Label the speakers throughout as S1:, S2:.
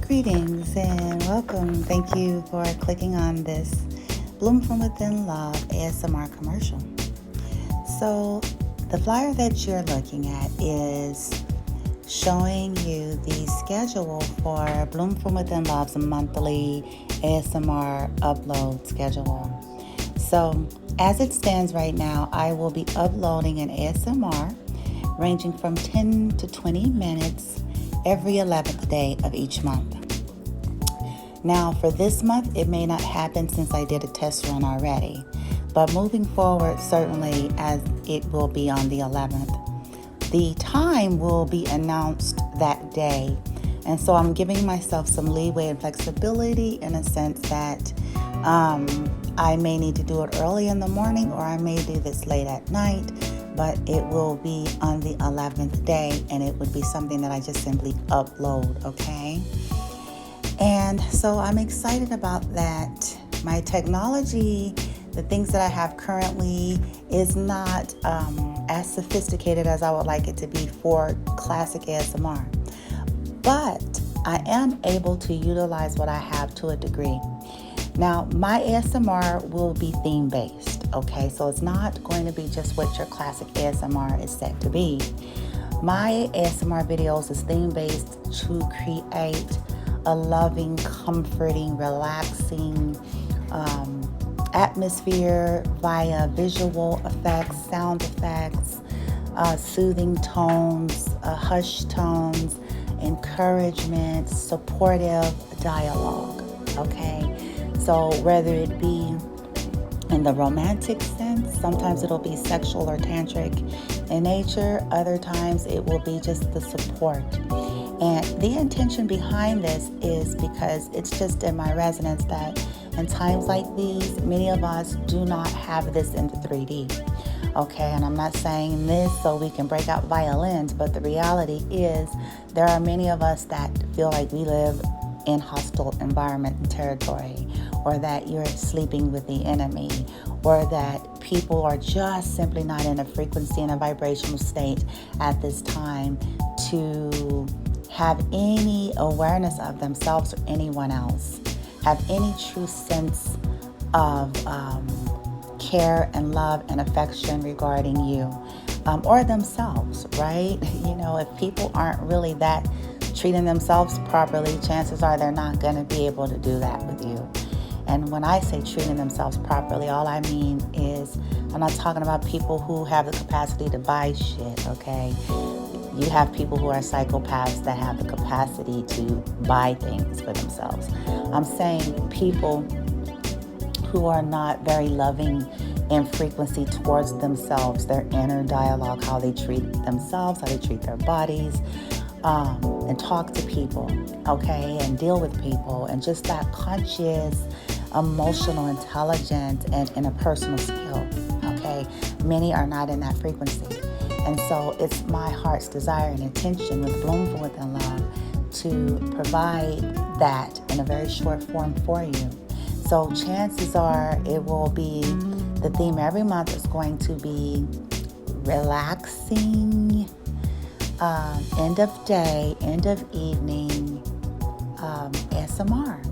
S1: Greetings and welcome. Thank you for clicking on this Bloom From Within Love ASMR commercial. So the flyer that you're looking at is showing you the schedule for Bloom From Within Love's monthly ASMR upload schedule. So as it stands right now, I will be uploading an ASMR ranging from 10 to 20 minutes every 11th day of each month. Now for this month, it may not happen since I did a test run already, but moving forward, certainly as it will be on the 11th. The time will be announced that day, and so I'm giving myself some leeway and flexibility in a sense that I may need to do it early in the morning or I may do this late at night, but it will be on the 11th day and it would be something that I just simply upload, okay? And so I'm excited about that. My technology, the things that I have currently, is not as sophisticated as I would like it to be for classic ASMR. But I am able to utilize what I have to a degree. Now, my ASMR will be theme-based, okay? So it's not going to be just what your classic ASMR is set to be. My ASMR videos is theme-based to create a loving, comforting, relaxing atmosphere via visual effects, sound effects, soothing tones, hushed tones, encouragement, supportive dialogue, okay? So whether it be in the romantic sense, sometimes it'll be sexual or tantric in nature, other times it will be just the support. And the intention behind this is because it's just in my resonance that in times like these, many of us do not have this in 3D. Okay, and I'm not saying this so we can break out violins, but the reality is there are many of us that feel like we live in hostile environment and territory, or that you're sleeping with the enemy, or that people are just simply not in a frequency and a vibrational state at this time to have any awareness of themselves or anyone else, have any true sense of care and love and affection regarding you or themselves, right? You know, if people aren't really that treating themselves properly, chances are they're not going to be able to do that with you. And when I say treating themselves properly, all I mean is I'm not talking about people who have the capacity to buy shit, okay? You have people who are psychopaths that have the capacity to buy things for themselves. I'm saying people who are not very loving in frequency towards themselves, their inner dialogue, how they treat themselves, how they treat their bodies, and talk to people, okay, and deal with people, and just that conscious, emotional intelligence and interpersonal skill, okay? Many are not in that frequency. And so it's my heart's desire and intention with Bloom From Within Love to provide that in a very short form for you. So chances are it will be, the theme every month is going to be relaxing, end of day, end of evening ASMR.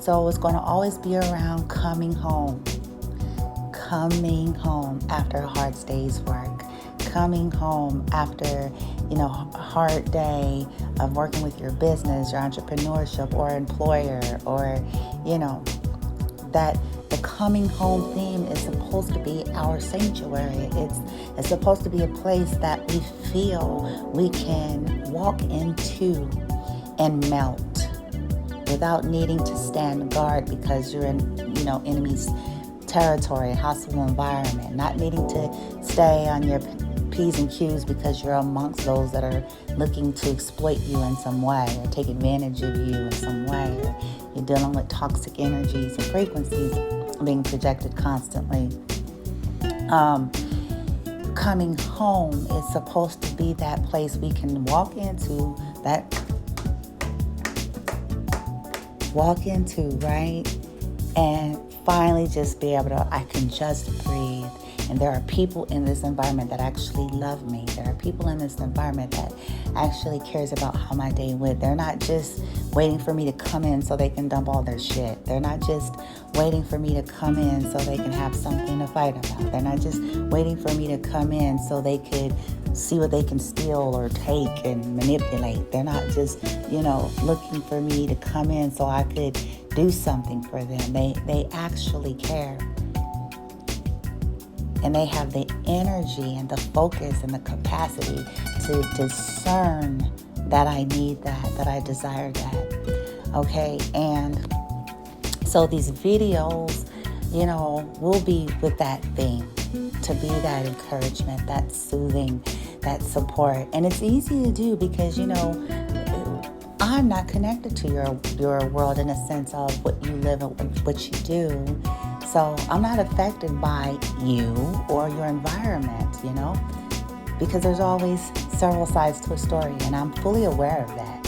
S1: So it's going to always be around coming home after a hard day's work, coming home after, a hard day of working with your business, your entrepreneurship or employer, or, that the coming home theme is supposed to be our sanctuary. It's supposed to be a place that we feel we can walk into and melt without needing to stand guard because you're in, enemy's territory, hostile environment, not needing to stay on your P's and Q's because you're amongst those that are looking to exploit you in some way or take advantage of you in some way, or you're dealing with toxic energies and frequencies being projected constantly. Coming home is supposed to be that place we can walk into, right? And finally just be able to, I can just breathe. And there are people in this environment that actually love me. There are people in this environment that actually cares about how my day went. They're not just waiting for me to come in so they can dump all their shit. They're not just waiting for me to come in so they can have something to fight about. They're not just waiting for me to come in so they could see what they can steal or take and manipulate. They're not just, looking for me to come in so I could do something for them. They actually care. And they have the energy and the focus and the capacity to discern that I need that I desire that. Okay, and so these videos, will be with that theme, to be that encouragement, that soothing, that support. And it's easy to do because, I'm not connected to your world in a sense of what you live and what you do. So I'm not affected by you or your environment, because there's always several sides to a story, and I'm fully aware of that.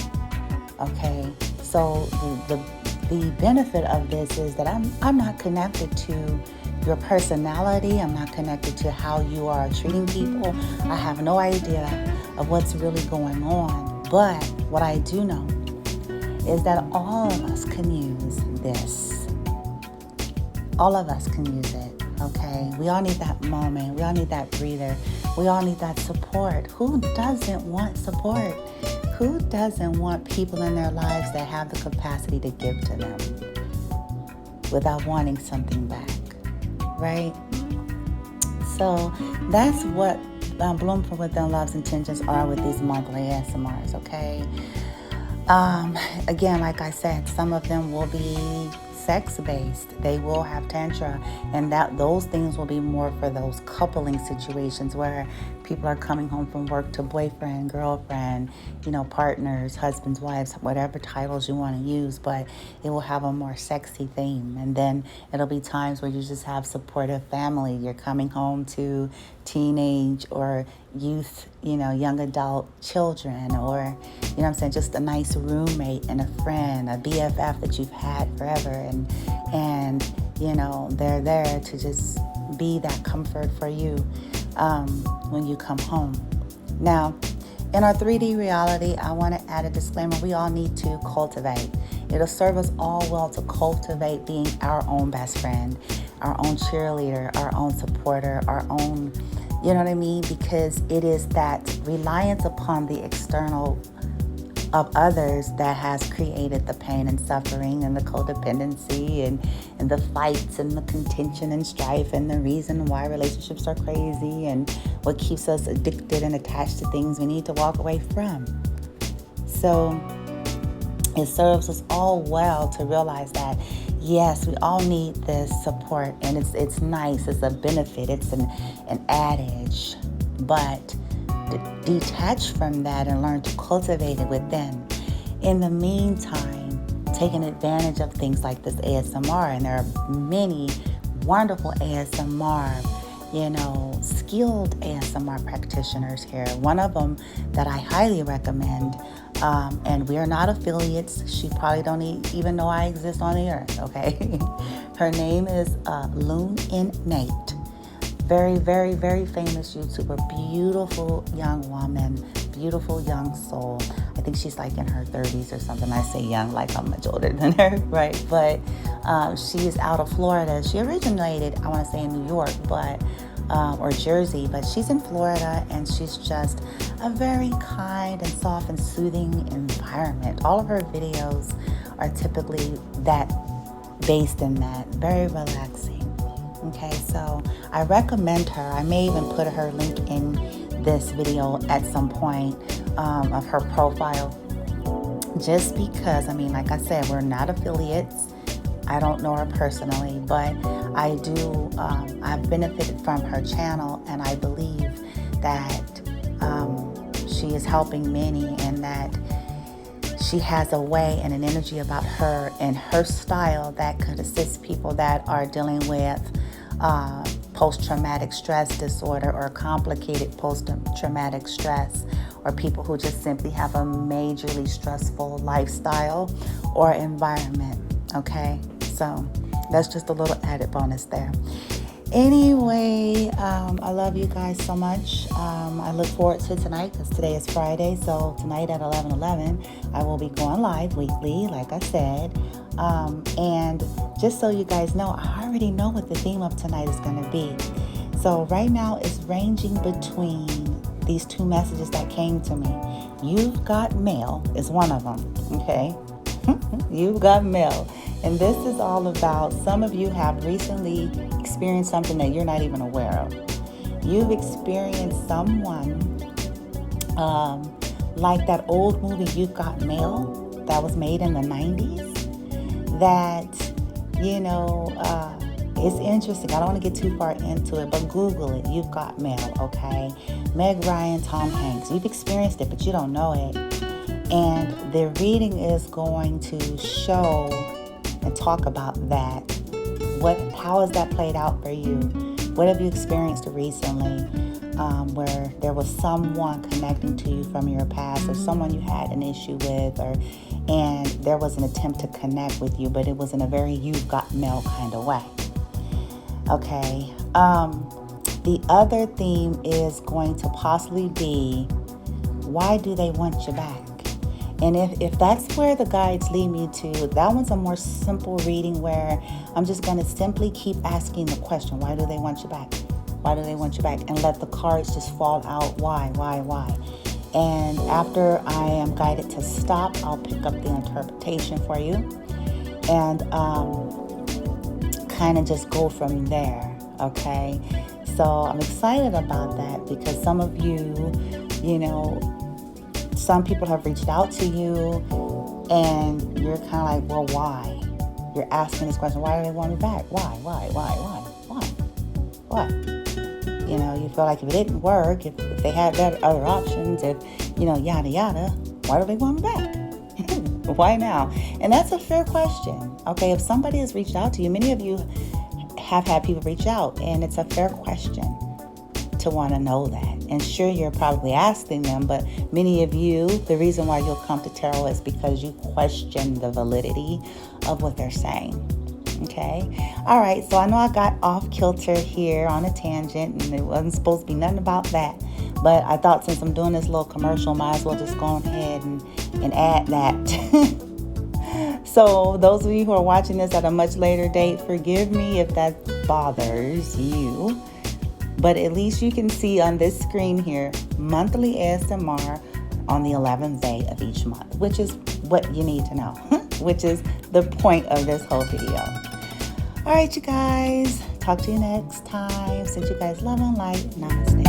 S1: Okay, so the benefit of this is that I'm not connected to your personality. I'm not connected to how you are treating people. I have no idea of what's really going on. But what I do know is that all of us can use this. All of us can use it, okay? We all need that moment. We all need that breather. We all need that support. Who doesn't want support? Who doesn't want people in their lives that have the capacity to give to them without wanting something back, right? So that's what Bloom from Within Love's intentions are with these monthly ASMRs, okay? Again, like I said, some of them will be sex-based. They will have tantra, and those things will be more for those coupling situations where people are coming home from work to boyfriend, girlfriend, partners, husbands, wives, whatever titles you want to use, but it will have a more sexy theme. And then it'll be times where you just have supportive family. You're coming home to teenage or youth, young adult children, or, just a nice roommate and a friend, a BFF that you've had forever. And they're there to just be that comfort for you when you come home. Now, in our 3D reality, I want to add a disclaimer. We all need to cultivate. It'll serve us all well to cultivate being our own best friend, our own cheerleader, our own supporter, our own, because it is that reliance upon the external of others that has created the pain and suffering and the codependency and the fights and the contention and strife and the reason why relationships are crazy and what keeps us addicted and attached to things we need to walk away from. So it serves us all well to realize that, yes, we all need this support, and it's nice, it's a benefit, it's an adage, but detach from that and learn to cultivate it within. In the meantime, taking advantage of things like this ASMR, and there are many wonderful ASMR, skilled ASMR practitioners here. One of them that I highly recommend, and we are not affiliates. She probably don't even know I exist on the earth, okay? Her name is Loon in Nate. Very, very, very famous YouTuber. Beautiful young woman. Beautiful young soul. I think she's like in her 30s or something. I say young like I'm much older than her, right? But she is out of Florida. She originated, I want to say, in New York, but or Jersey, but she's in Florida, and she's just a very kind and soft and soothing environment. All of her videos are typically based in that. Very relaxing. Okay, so I recommend her. I may even put her link in this video at some point of her profile, just because, like I said, we're not affiliates. I don't know her personally, but I do, I've benefited from her channel, and I believe that she is helping many, and that she has a way and an energy about her and her style that could assist people that are dealing with post-traumatic stress disorder or complicated post-traumatic stress, or people who just simply have a majorly stressful lifestyle or environment. Okay, so That's just a little added bonus there. Anyway, I love you guys so much. I look forward to tonight because today is Friday. So tonight at 11:11, I will be going live weekly, like I said. And just so you guys know, I already know what the theme of tonight is going to be. So right now it's ranging between these two messages that came to me. You've got mail is one of them, okay? You've got mail. And this is all about, some of you have recently experienced something that you're not even aware of. You've experienced someone like that old movie You've Got Mail that was made in the 90s that, it's interesting. I don't want to get too far into it, but Google it. You've Got Mail, okay? Meg Ryan, Tom Hanks. You've experienced it, but you don't know it. And the reading is going to show and talk about that. How has that played out for you? What have you experienced recently where there was someone connecting to you from your past, or someone you had an issue with, and there was an attempt to connect with you, but it was in a very You've Got Mail kind of way. Okay. The other theme is going to possibly be, why do they want you back? And if that's where the guides lead me to, that one's a more simple reading where I'm just going to simply keep asking the question, why do they want you back? Why do they want you back? And let the cards just fall out. Why? And after I am guided to stop, I'll pick up the interpretation for you and kind of just go from there. Okay. So I'm excited about that because some of you, some people have reached out to you and you're kind of like, well, why? You're asking this question, why do they want me back? Why? You feel like if it didn't work, if they had other options, if, yada, yada, why do they want me back? Why now? And that's a fair question. Okay, if somebody has reached out to you, many of you have had people reach out, and it's a fair question to want to know that. And sure, you're probably asking them, but many of you, the reason why you'll come to tarot is because you question the validity of what they're saying. Okay. All right. So I know I got off kilter here on a tangent, and it wasn't supposed to be nothing about that. But I thought since I'm doing this little commercial, might as well just go ahead and add that. So those of you who are watching this at a much later date, forgive me if that bothers you. But at least you can see on this screen here, monthly ASMR on the 11th day of each month, which is what you need to know, which is the point of this whole video. All right, you guys, talk to you next time. Send you guys love and light. Namaste.